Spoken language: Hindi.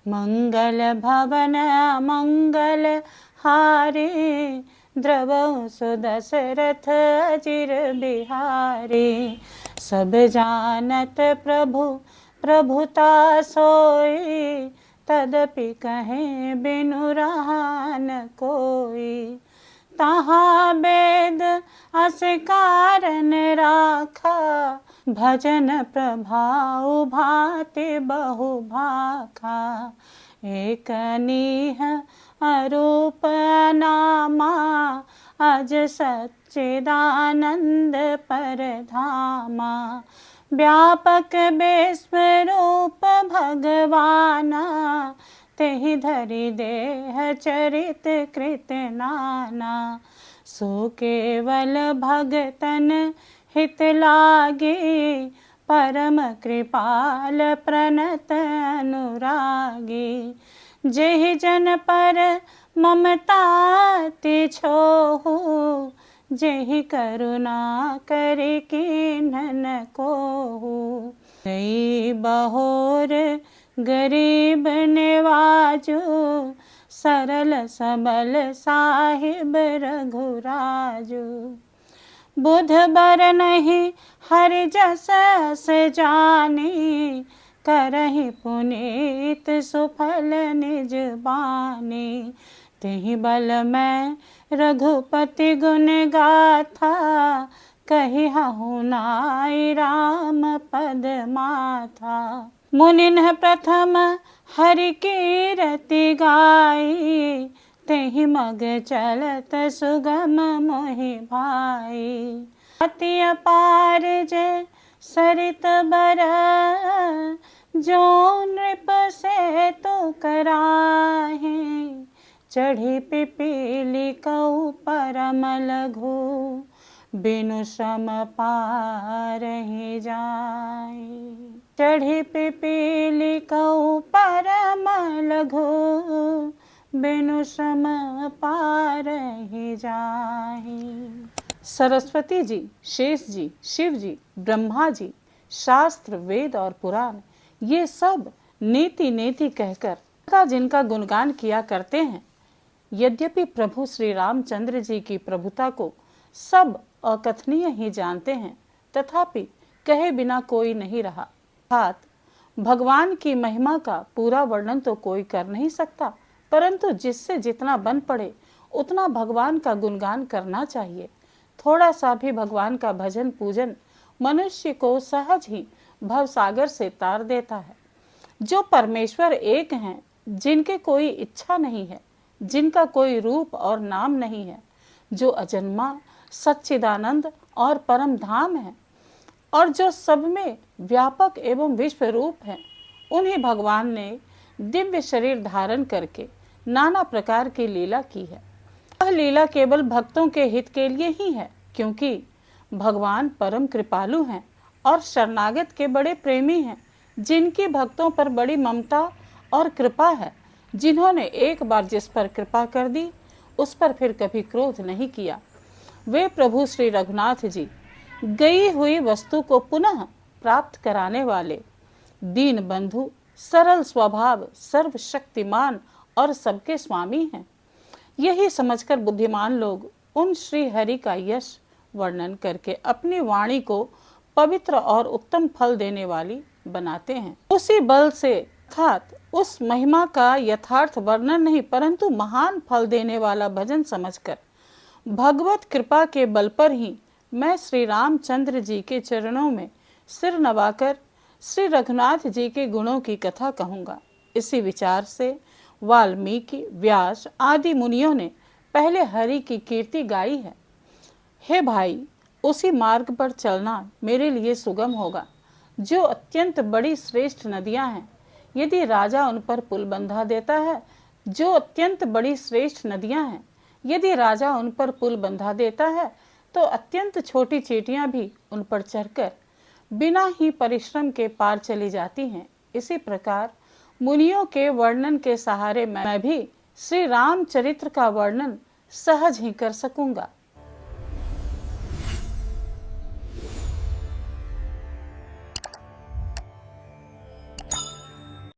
मंगल भवन मंगल हारे, द्रवहु सुदशरथ अजिर बिहारी। सब जानत प्रभु प्रभुता सोई, तदपि कहें बिनु रहा न कोई। तहाँ वेद अस कारण राखा, भजन प्रभाउ भांति बहु भाखा। एक नीह अरूप नामा, अज सच्चिदानंद परधामा। व्यापक विश्वरूप भगवाना, तेहि धरि देह चरित कृत नाना। सो केवल भगतन हित लागे, परम कृपाल प्रणत अनुरागी। जेहि जन पर ममता ति छोहु, जेहि करुणा करि कीन्ह न कोहु। कई बहोर गरीब निवाजु, सरल सबल साहिब रघुराजु। बुध बर नहीं हरि जस अस जानी, करहि पुनीत सुफल निज बानी। तेहि बल मैं रघुपति गुण गाथा, कहिहु नाई राम पद माथा। मुनिन्ह प्रथम हरि कीरति गाई, तेहि मग चलत सुगम मोहि भाई। अति अपार जय सरित बर, जो नृप से तो कराहे। चढ़ी पिपीली कऊ परम लघु, बिनु श्रम पारहि जाए। चढ़ी पिपीली कऊ परम लघु, बिनु श्रम पारहि जाए। सरस्वती जी, शेष जी, शिव जी, ब्रह्मा जी, शास्त्र वेद और पुराण, ये सब नीति नेति कहकर जिनका गुणगान किया करते हैं। यद्यपि प्रभु श्री रामचंद्र जी की प्रभुता को सब अकथनीय ही जानते हैं, तथापि कहे बिना कोई नहीं रहा। अर्थात भगवान की महिमा का पूरा वर्णन तो कोई कर नहीं सकता, परंतु जिससे जितना बन पड़े उतना भगवान का गुणगान करना चाहिए। थोड़ा सा भी भगवान का भजन पूजन मनुष्य को सहज ही भवसागर से तार देता है। जो परमेश्वर एक हैं, जिनके कोई इच्छा नहीं है, जिनका कोई रूप और नाम नहीं है, जो अजन्मा सच्चिदानंद और परम धाम है, और जो सब में व्यापक एवं विश्व रूप है, उन्हीं भगवान ने दिव्य शरीर धारण करके नाना प्रकार की लीला की है। वह लीला केवल भक्तों के हित के लिए ही है, क्योंकि भगवान परम कृपालु हैं और शरणागत के बड़े प्रेमी हैं, जिनकी भक्तों पर बड़ी ममता और कृपा है। जिन्होंने एक बार जिस पर कृपा कर दी, उस पर फिर कभी क्रोध नहीं किया। वे प्रभु श्री रघुनाथ जी गई हुई वस्तु को पुनः प्राप्त कराने वाले दीन बंधु, सरल स्वभाव, सर्वशक्तिमान और सबके स्वामी हैं। यही समझकर बुद्धिमान लोग उन श्री हरि का यश वर्णन करके अपनी वाणी को पवित्र और उत्तम फल देने वाली बनाते हैं। उसी बल से, अर्थात उस महिमा का यथार्थ वर्णन नहीं, परंतु महान फल देने वाला भजन समझकर भगवत कृपा के बल पर ही मैं श्री रामचंद्र जी के चरणों में सिर नवाकर श्री रघुनाथ जी के गुणों की कथा कहूँगा। इसी विचार से वाल्मीकि, व्यास आदि मुनियों ने पहले हरि की कीर्ति गाई है। हे भाई, उसी मार्ग पर चलना मेरे लिए सुगम होगा जो अत्यंत बड़ी श्रेष्ठ नदियां हैं। यदि राजा उन पर पुल बंधा देता है, जो अत्यंत बड़ी श्रेष्ठ नदियां हैं, यदि राजा उन पर पुल बंधा देता है, तो अत्यंत छोटी चींटियां भी उन पर चढ़कर बिना ही परिश्रम के पार चली जाती हैं। इसी प्रकार मुनियों के वर्णन के सहारे मैं भी श्री रामचरित्र का वर्णन सहज ही कर सकूंगा।